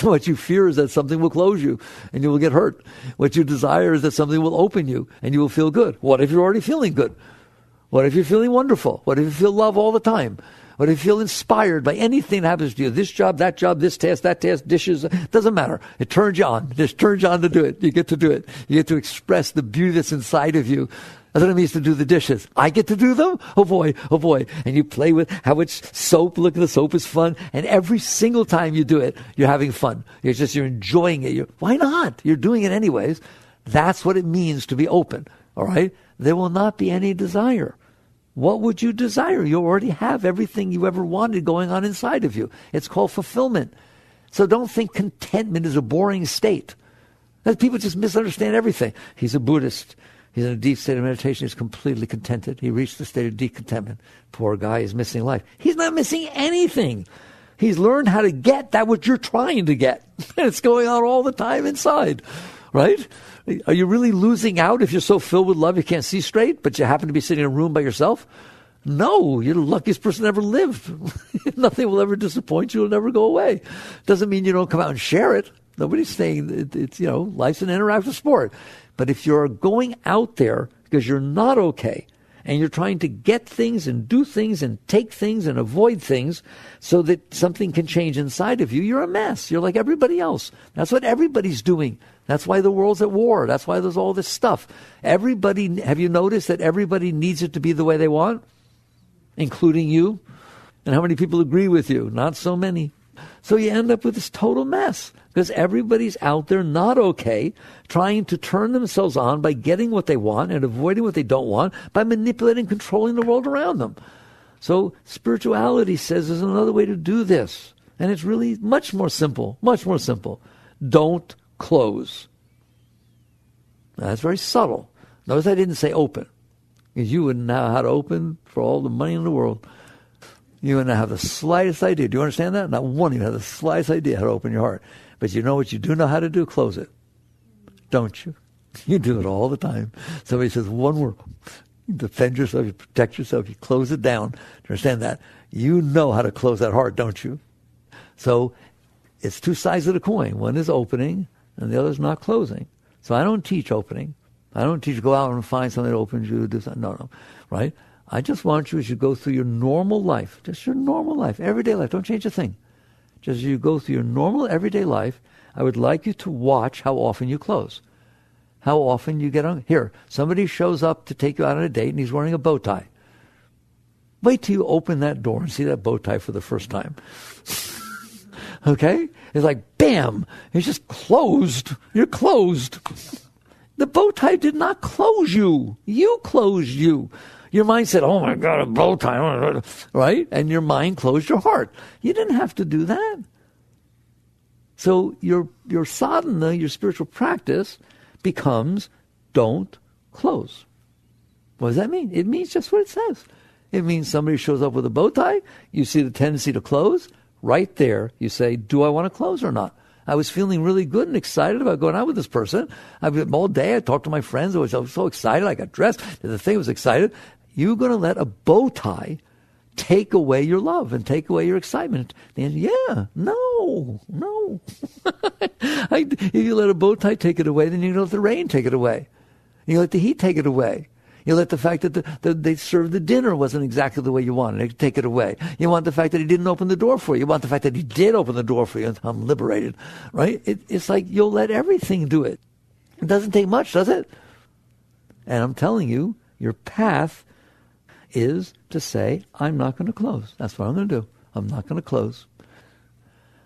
What you fear is that something will close you and you will get hurt. What you desire is that something will open you and you will feel good. What if you're already feeling good? What if you're feeling wonderful? What if you feel love all the time? What if you feel inspired by anything that happens to you? This job, that job, this task, that task, dishes, doesn't matter. It turns you on. It just turns you on to do it. You get to do it. You get to express the beauty that's inside of you. That's what it means to do the dishes. I get to do them? Oh boy, oh boy. And you play with how much soap, look at the soap is fun. And every single time you do it, you're having fun. You're enjoying it. Why not? You're doing it anyways. That's what it means to be open. All right? There will not be any desire. What would you desire? You already have everything you ever wanted going on inside of you. It's called fulfillment. So don't think contentment is a boring state. People just misunderstand everything. He's a Buddhist. He's in a deep state of meditation. He's completely contented. He reached the state of deep contentment. Poor guy is missing life. He's not missing anything. He's learned how to get that what you're trying to get. It's going on all the time inside, right? Are you really losing out if you're so filled with love you can't see straight, but you happen to be sitting in a room by yourself? No, you're the luckiest person ever lived. Nothing will ever disappoint you. It'll never go away. Doesn't mean you don't come out and share it. Nobody's saying it's, life's an interactive sport. But if you're going out there because you're not okay and you're trying to get things and do things and take things and avoid things so that something can change inside of you, you're a mess. You're like everybody else. That's what everybody's doing. That's why the world's at war. That's why there's all this stuff. Have you noticed that everybody needs it to be the way they want, including you? And how many people agree with you? Not so many. So you end up with this total mess because everybody's out there not okay, trying to turn themselves on by getting what they want and avoiding what they don't want by manipulating and controlling the world around them. So spirituality says there's another way to do this. And it's really much more simple, much more simple. Don't close. Now, that's very subtle. Notice I didn't say open, because you wouldn't know how to open for all the money in the world. You wouldn't have the slightest idea. Do you understand that? Not one of you have the slightest idea how to open your heart. But you know what you do know how to do? Close it. Don't you? You do it all the time. Somebody says one word. You defend yourself. You protect yourself. You close it down. Do you understand that? You know how to close that heart, don't you? So it's two sides of the coin. One is opening, and the other is not closing. So I don't teach opening. I don't teach go out and find something that opens you to do something. No, right? I just want you as you go through your normal life, just your normal life, everyday life. Don't change a thing. Just as you go through your normal everyday life, I would like you to watch how often you close. How often you get on. Here, somebody shows up to take you out on a date and he's wearing a bow tie. Wait till you open that door and see that bow tie for the first time. Okay? It's like, bam! It's just closed. You're closed. The bow tie did not close you. You closed you. Your mind said, oh my God, a bow tie, right? And your mind closed your heart. You didn't have to do that. So your sadhana, your spiritual practice, becomes don't close. What does that mean? It means just what it says. It means somebody shows up with a bow tie, you see the tendency to close, right there you say, do I want to close or not? I was feeling really good and excited about going out with this person. I've been all day. I talked to my friends. I was so excited. I got dressed. The thing was excited. You're going to let a bow tie take away your love and take away your excitement. And yeah, no. If you let a bow tie take it away, then you're going to let the rain take it away. You let the heat take it away. You let the fact that they served the dinner wasn't exactly the way you wanted it, take it away. You want the fact that he didn't open the door for you. You want the fact that he did open the door for you, and I'm liberated, right? It's like you'll let everything do it. It doesn't take much, does it? And I'm telling you, your path is to say, I'm not going to close. That's what I'm going to do. I'm not going to close.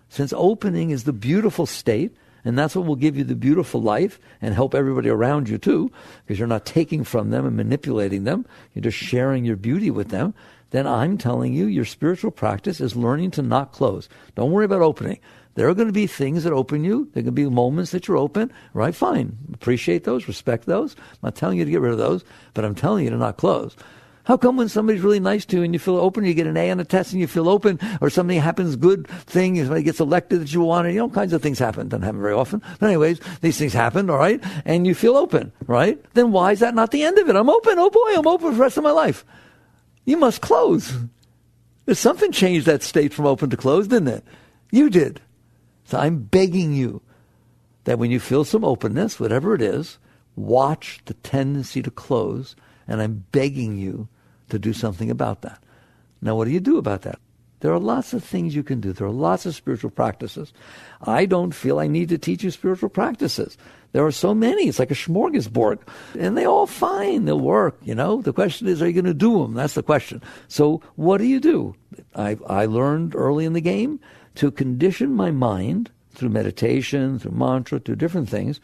Since opening is the beautiful state, and that's what will give you the beautiful life and help everybody around you too, because you're not taking from them and manipulating them. You're just sharing your beauty with them. Then I'm telling you, your spiritual practice is learning to not close. Don't worry about opening. There are going to be things that open you. There are going to be moments that you're open. Right? Fine. Appreciate those. Respect those. I'm not telling you to get rid of those, but I'm telling you to not close. How come when somebody's really nice to you and you feel open, you get an A on a test and you feel open, or something happens, good thing, somebody gets elected that you wanted, all kinds of things happen. Doesn't happen very often. But anyways, these things happen, all right? And you feel open, right? Then why is that not the end of it? I'm open. Oh boy, I'm open for the rest of my life. You must close. There's something changed that state from open to closed, didn't it? You did. So I'm begging you that when you feel some openness, whatever it is, watch the tendency to close, and I'm begging you to do something about that. Now, what do you do about that? There are lots of things you can do. There are lots of spiritual practices. I don't feel I need to teach you spiritual practices. There are so many. It's like a smorgasbord. And they all fine. They'll work, The question is, are you going to do them? That's the question. So what do? I learned early in the game to condition my mind through meditation, through mantra, through different things,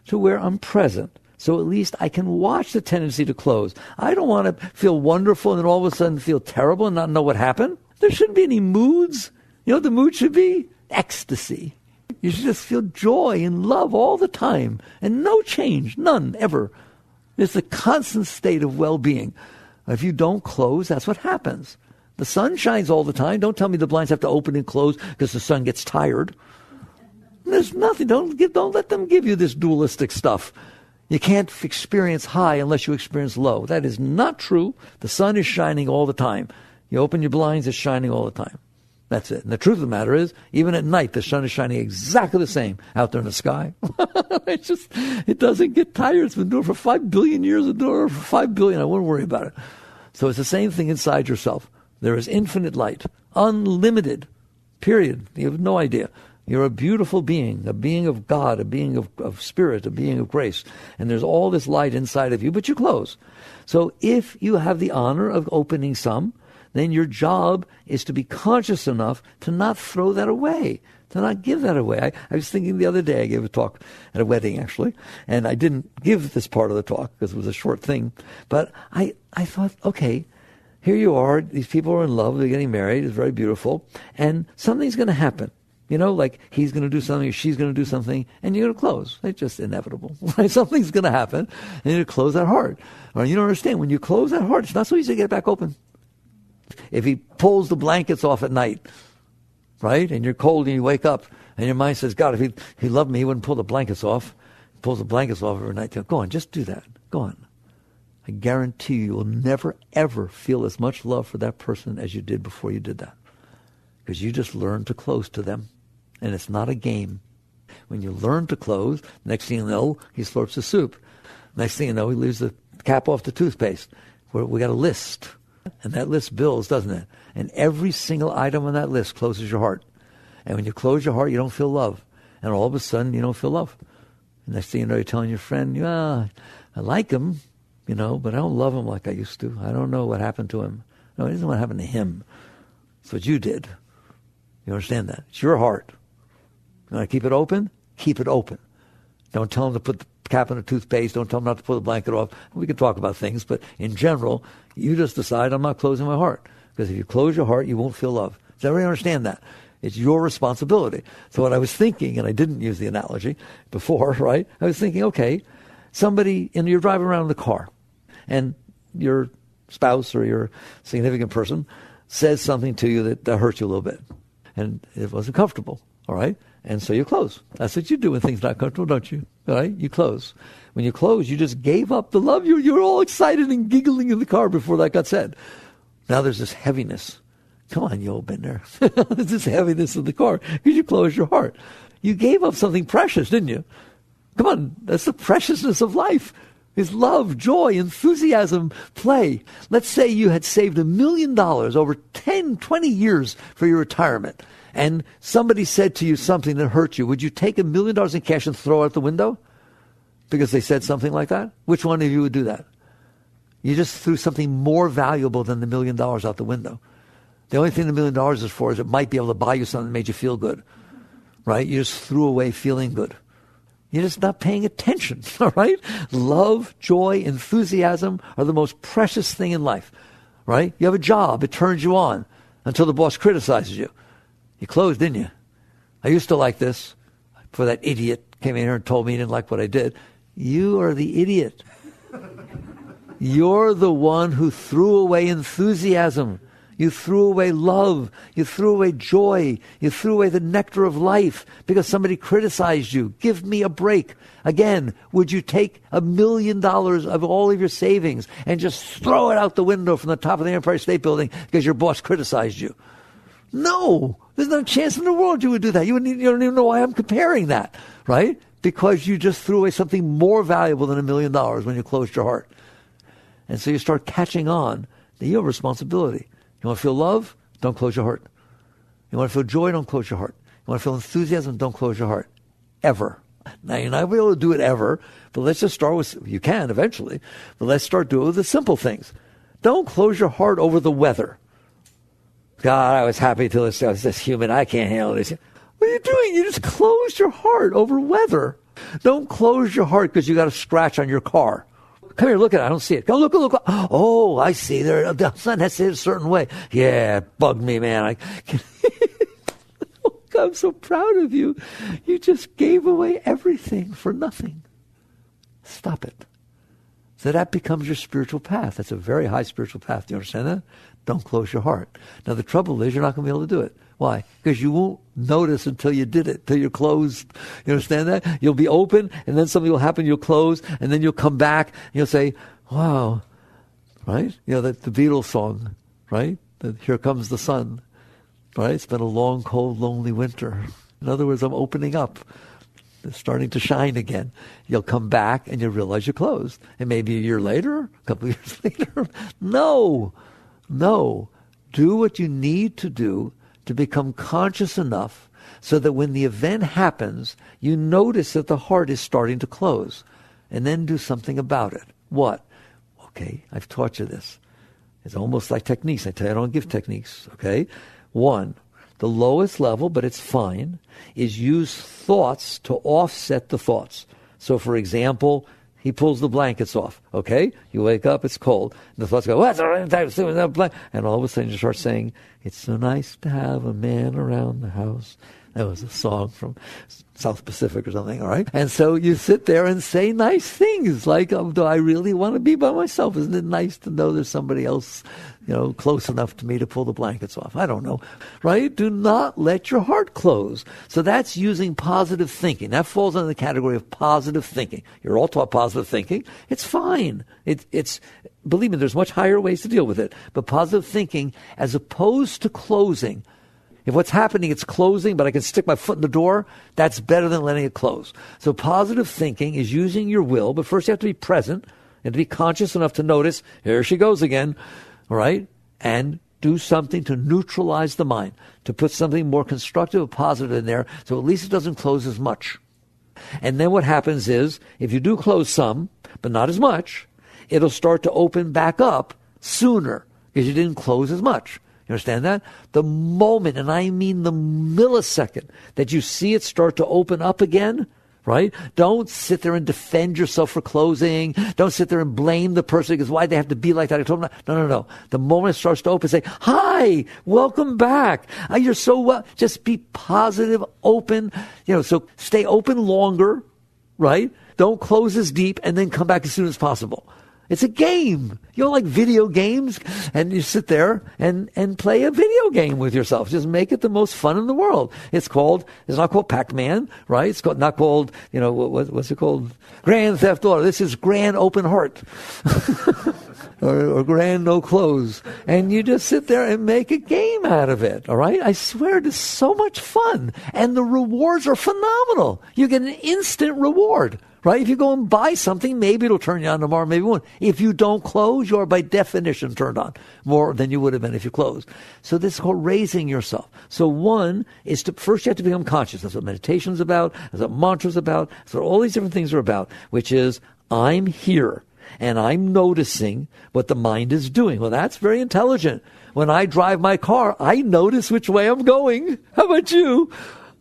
to where I'm present. So at least I can watch the tendency to close. I don't want to feel wonderful and then all of a sudden feel terrible and not know what happened. There shouldn't be any moods. You know what the mood should be? Ecstasy. You should just feel joy and love all the time and no change, none, ever. It's a constant state of well-being. If you don't close, that's what happens. The sun shines all the time. Don't tell me the blinds have to open and close because the sun gets tired. There's nothing. Don't let them give you this dualistic stuff. You can't experience high unless you experience low. That is not true. The sun is shining all the time. You open your blinds, it's shining all the time. That's it. And the truth of the matter is, even at night, the sun is shining exactly the same out there in the sky. It doesn't get tired. It's been doing it for 5 billion years. It's doing it for 5 billion. I wouldn't worry about it. So it's the same thing inside yourself. There is infinite light, unlimited, period. You have no idea. You're a beautiful being, a being of God, a being of spirit, a being of grace. And there's all this light inside of you, but you close. So if you have the honor of opening some, then your job is to be conscious enough to not throw that away, to not give that away. I was thinking the other day, I gave a talk at a wedding, actually, and I didn't give this part of the talk because it was a short thing. But I thought, okay, here you are, these people are in love, they're getting married, it's very beautiful, and something's going to happen. Like he's going to do something, or she's going to do something, and you're going to close. It's just inevitable. Right? Something's going to happen, and you're going to close that heart. Or you don't understand, when you close that heart, it's not so easy to get it back open. If he pulls the blankets off at night, right, and you're cold and you wake up, and your mind says, God, if he loved me, he wouldn't pull the blankets off. He pulls the blankets off every night. Go on, just do that. Go on. I guarantee you will never, ever feel as much love for that person as you did before you did that. Because you just learned to close to them. And it's not a game. When you learn to close, next thing you know, he slurps the soup. Next thing you know, he leaves the cap off the toothpaste. We got a list. And that list builds, doesn't it? And every single item on that list closes your heart. And when you close your heart, you don't feel love. And all of a sudden, you don't feel love. And next thing you know, you're telling your friend, I like him, but I don't love him like I used to. I don't know what happened to him. No, it isn't what happened to him. It's what you did. You understand that? It's your heart. You want to keep it open? Keep it open. Don't tell them to put the cap on the toothpaste. Don't tell them not to pull the blanket off. We can talk about things, but in general, you just decide, I'm not closing my heart. Because if you close your heart, you won't feel love. Does everybody understand that? It's your responsibility. So what I was thinking, and I didn't use the analogy before, right? I was thinking, okay, you're driving around in the car, and your spouse or your significant person says something to you that hurts you a little bit. And it wasn't comfortable, all right? And so you close. That's what you do when things are not comfortable, don't you? All right? You close. When you close, you just gave up the love. You were all excited and giggling in the car before that got said. Now there's this heaviness. Come on, you old been there. There's this heaviness in the car because you closed your heart. You gave up something precious, didn't you? Come on, that's the preciousness of life. is love, joy, enthusiasm, play. Let's say you had saved $1 million over 10, 20 years for your retirement, and somebody said to you something that hurt you. Would you take $1 million in cash and throw it out the window because they said something like that? Which one of you would do that? You just threw something more valuable than the $1 million out the window. The only thing the $1 million is for is it might be able to buy you something that made you feel good, right? You just threw away feeling good. You're just not paying attention, all right? Love, joy, enthusiasm are the most precious thing in life, right? You have a job. It turns you on until the boss criticizes you. You closed, didn't you? I used to like this before that idiot came in here and told me he didn't like what I did. You are the idiot. You're the one who threw away enthusiasm. You threw away love. You threw away joy. You threw away the nectar of life because somebody criticized you. Give me a break. Again, would you take $1 million of all of your savings and just throw it out the window from the top of the Empire State Building because your boss criticized you? No, there's not a chance in the world you would do that. You don't even know why I'm comparing that, right? Because you just threw away something more valuable than $1 million when you closed your heart. And so you start catching on that you have responsibility. You want to feel love? Don't close your heart. You want to feel joy? Don't close your heart. You want to feel enthusiasm? Don't close your heart. Ever. Now, you're not going to be able to do it ever, but let's just start with, you can eventually, but let's start doing the simple things. Don't close your heart over the weather. God, I was happy till this humid. I can't handle this. What are you doing? You just closed your heart over weather. Don't close your heart because you got a scratch on your car. Come here, look at it. I don't see it. Go look. Oh, I see. The sun has to hit a certain way. Yeah, it bugged me, man. I'm so proud of you. You just gave away everything for nothing. Stop it. So that becomes your spiritual path. That's a very high spiritual path. Do you understand that? Don't close your heart. Now, the trouble is you're not going to be able to do it. Why? Because you won't notice until you did it, till you're closed. You understand that? You'll be open, and then something will happen, you'll close, and then you'll come back, and you'll say, wow, right? You know, the Beatles song, right? Here comes the sun, right? It's been a long, cold, lonely winter. In other words, I'm opening up. It's starting to shine again. You'll come back, and you'll realize you're closed. And maybe a year later, a couple of years later. No. Do what you need to do to become conscious enough so that when the event happens, you notice that the heart is starting to close, and then do something about it. What? Okay, I've taught you this. It's almost like techniques. I tell you I don't give techniques, okay? One, the lowest level, but it's fine, is use thoughts to offset the thoughts. So, for example, he pulls the blankets off, okay? You wake up, it's cold. And the thoughts go, what's the right time to sleep with that blanket? And all of a sudden you start saying, it's so nice to have a man around the house. That was a song from South Pacific or something, all right? And so you sit there and say nice things like, do I really want to be by myself? Isn't it nice to know there's somebody else, close enough to me to pull the blankets off? I don't know, right? Do not let your heart close. So that's using positive thinking. That falls under the category of positive thinking. You're all taught positive thinking. It's fine. It's believe me, there's much higher ways to deal with it. But positive thinking, as opposed to closing, if what's happening, it's closing, but I can stick my foot in the door, that's better than letting it close. So positive thinking is using your will, but first you have to be present and to be conscious enough to notice, here she goes again, all right? And do something to neutralize the mind, to put something more constructive or positive in there, so at least it doesn't close as much. And then what happens is, if you do close some, but not as much, it'll start to open back up sooner because you didn't close as much. You understand that? The moment, and I mean the millisecond, that you see it start to open up again, right? Don't sit there and defend yourself for closing. Don't sit there and blame the person because why'd they have to be like that? I told them that. No. The moment it starts to open, say, hi, welcome back. You're so well. Just be positive, open. So stay open longer, right? Don't close as deep and then come back as soon as possible. It's a game. Like video games, and you sit there and play a video game with yourself. Just make it the most fun in the world. It's not called Pac-Man, right? It's not called, what's it called? Grand Theft Auto. This is Grand Open Heart. or Grand No Clothes. And you just sit there and make a game out of it, all right? I swear it is so much fun. And the rewards are phenomenal. You get an instant reward. right? If you go and buy something, maybe it'll turn you on tomorrow, maybe it won't. If you don't close, you are by definition turned on more than you would have been if you closed. So this is called raising yourself. So one is first you have to become conscious. That's what meditation's about. That's what mantra's about. That's what all these different things are about, which is I'm here and I'm noticing what the mind is doing. Well, that's very intelligent. When I drive my car, I notice which way I'm going. How about you?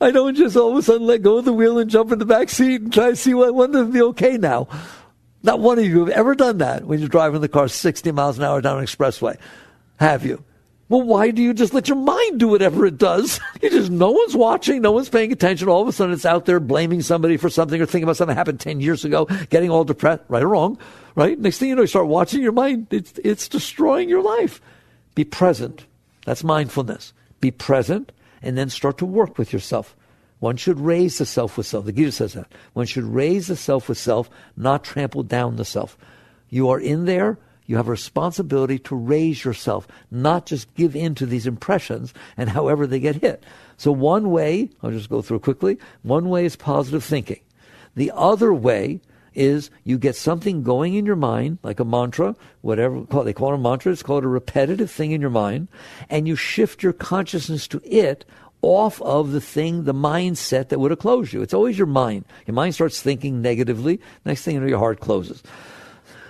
I don't just all of a sudden let go of the wheel and jump in the back seat and try to see what one of them be okay now. Not one of you have ever done that when you're driving the car 60 miles an hour down an expressway. Have you? Well, why do you just let your mind do whatever it does? No one's watching, no one's paying attention. All of a sudden it's out there blaming somebody for something or thinking about something that happened 10 years ago, getting all depressed, right or wrong, right? Next thing you know, you start watching your mind. It's destroying your life. Be present. That's mindfulness. Be present. And then start to work with yourself. One should raise the self with self. The Gita says that. One should raise the self with self, not trample down the self. You are in there. You have a responsibility to raise yourself, not just give in to these impressions and however they get hit. So one way, I'll just go through quickly, one way is positive thinking. The other way is you get something going in your mind, like a mantra, whatever they call it a mantra, it's called a repetitive thing in your mind, and you shift your consciousness to it off of the thing, the mindset that would have closed you. It's always your mind. Your mind starts thinking negatively. Next thing you know, your heart closes.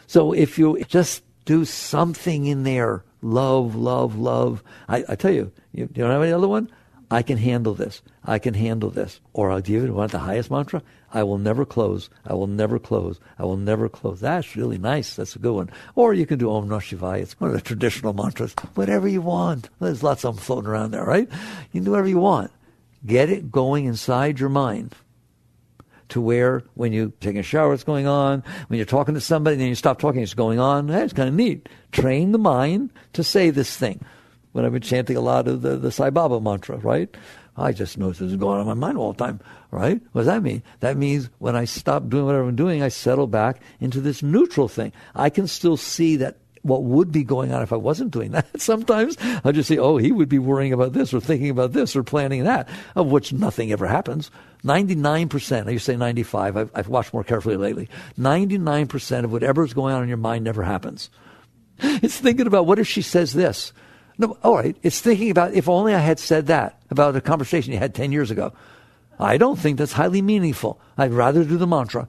So if you just do something in there, love, love, love. I tell you, you don't have any other one? I can handle this. I can handle this. Or I'll give it, want the highest mantra? I will never close. I will never close. I will never close. That's really nice. That's a good one. Or you can do Om Namah Shivaya. It's one of the traditional mantras. Whatever you want. There's lots of them floating around there, right? You can do whatever you want. Get it going inside your mind to where when you take a shower, it's going on. When you're talking to somebody, then you stop talking, it's going on. That's kind of neat. Train the mind to say this thing. When I've been chanting a lot of the Sai Baba mantra, right? I just notice this is going on in my mind all the time, right? What does that mean? That means when I stop doing whatever I'm doing, I settle back into this neutral thing. I can still see that what would be going on if I wasn't doing that. Sometimes I'll just say, oh, he would be worrying about this or thinking about this or planning that, of which nothing ever happens. 99%, I used to say 95, I've watched more carefully lately, 99% of whatever's going on in your mind never happens. It's thinking about, what if she says this? No, all right, it's thinking about, if only I had said that about a conversation you had 10 years ago. I don't think that's highly meaningful. I'd rather do the mantra.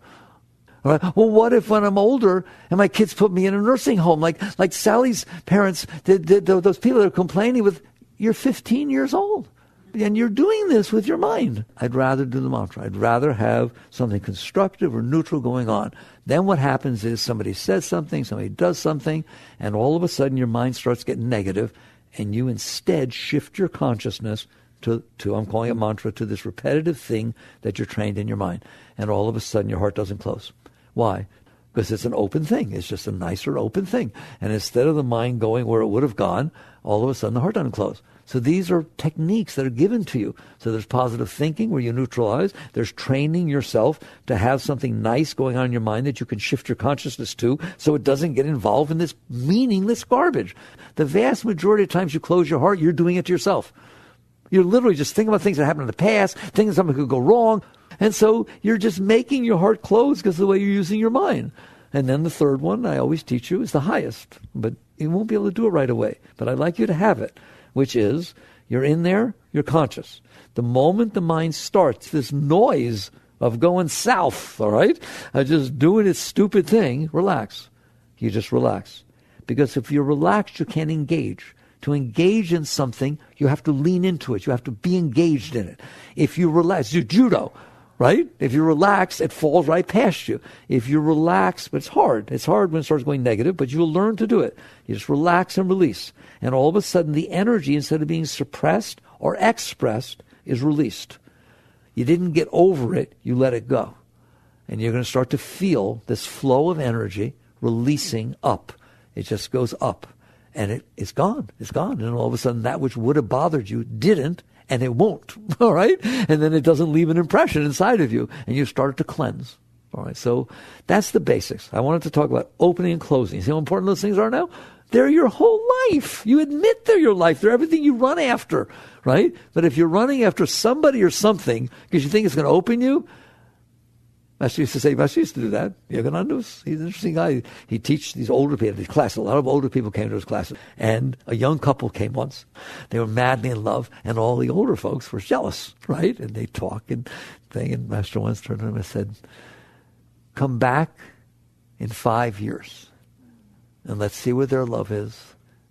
All right. Well, what if when I'm older and my kids put me in a nursing home, like Sally's parents, those people that are complaining with, you're 15 years old and you're doing this with your mind. I'd rather do the mantra. I'd rather have something constructive or neutral going on. Then what happens is somebody says something, somebody does something, and all of a sudden your mind starts getting negative, and you instead shift your consciousness to I'm calling it mantra, to this repetitive thing that you're trained in your mind. And all of a sudden your heart doesn't close. Why? Because it's an open thing. It's just a nicer open thing. And instead of the mind going where it would have gone, all of a sudden the heart doesn't close. So these are techniques that are given to you. So there's positive thinking where you neutralize. There's training yourself to have something nice going on in your mind that you can shift your consciousness to so it doesn't get involved in this meaningless garbage. The vast majority of times you close your heart, you're doing it to yourself. You're literally just thinking about things that happened in the past, thinking something could go wrong. And so you're just making your heart close because of the way you're using your mind. And then the third one I always teach you is the highest. But you won't be able to do it right away. But I'd like you to have it, which is you're in there, you're conscious. The moment the mind starts this noise of going south, all right, just doing its stupid thing, relax. You just relax. Because if you're relaxed, you can't engage. To engage in something, you have to lean into it. You have to be engaged in it. If you relax, you judo, right? If you relax, it falls right past you. If you relax, but it's hard. It's hard when it starts going negative, but you'll learn to do it. You just relax and release. And all of a sudden, the energy, instead of being suppressed or expressed, is released. You didn't get over it, you let it go. And you're going to start to feel this flow of energy releasing up. It just goes up. And it's gone. It's gone. And all of a sudden, that which would have bothered you didn't, and it won't. All right? And then it doesn't leave an impression inside of you, and you start to cleanse. All right? So that's the basics. I wanted to talk about opening and closing. See how important those things are now? They're your whole life. You admit they're your life. They're everything you run after, right? But if you're running after somebody or something because you think it's going to open you, Master used to say, Master used to do that. Yoganandus, he's an interesting guy. He teaches these older people, these classes. A lot of older people came to his classes. And a young couple came once. They were madly in love, and all the older folks were jealous, right? And they talk and thing. And Master once turned to him and said, come back in 5 years, and let's see where their love is,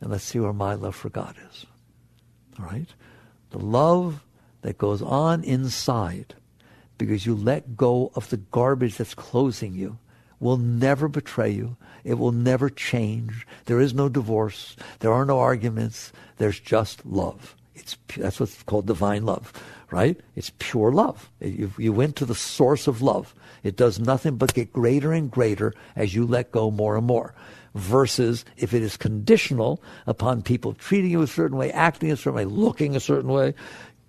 and let's see where my love for God is. All right? The love that goes on inside because you let go of the garbage that's closing you will never betray you. It will never change. There is no divorce. There are no arguments. There's just love. That's what's called divine love, right? It's pure love. You went to the source of love. It does nothing but get greater and greater as you let go more and more. Versus if it is conditional upon people treating you a certain way, acting a certain way, looking a certain way,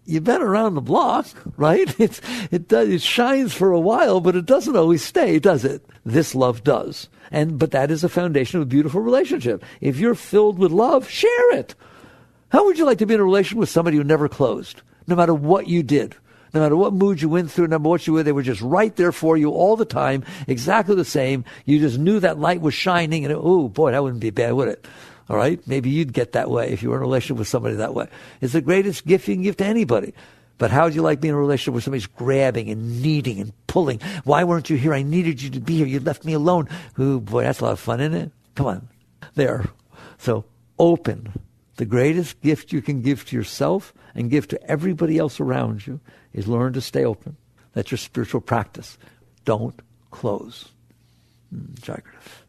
you've been around the block, right? It shines for a while, but it doesn't always stay, does it? This love does. But that is the foundation of a beautiful relationship. If you're filled with love, share it. How would you like to be in a relationship with somebody who never closed? No matter what you did, no matter what mood you went through, no matter what you were, they were just right there for you all the time, exactly the same. You just knew that light was shining, and oh boy, that wouldn't be bad, would it? All right? Maybe you'd get that way if you were in a relationship with somebody that way. It's the greatest gift you can give to anybody. But how would you like being in a relationship where somebody's grabbing and needing and pulling? Why weren't you here? I needed you to be here. You left me alone. Oh, boy, that's a lot of fun, isn't it? Come on. There. So open. The greatest gift you can give to yourself and give to everybody else around you is learn to stay open. That's your spiritual practice. Don't close. Jagrata.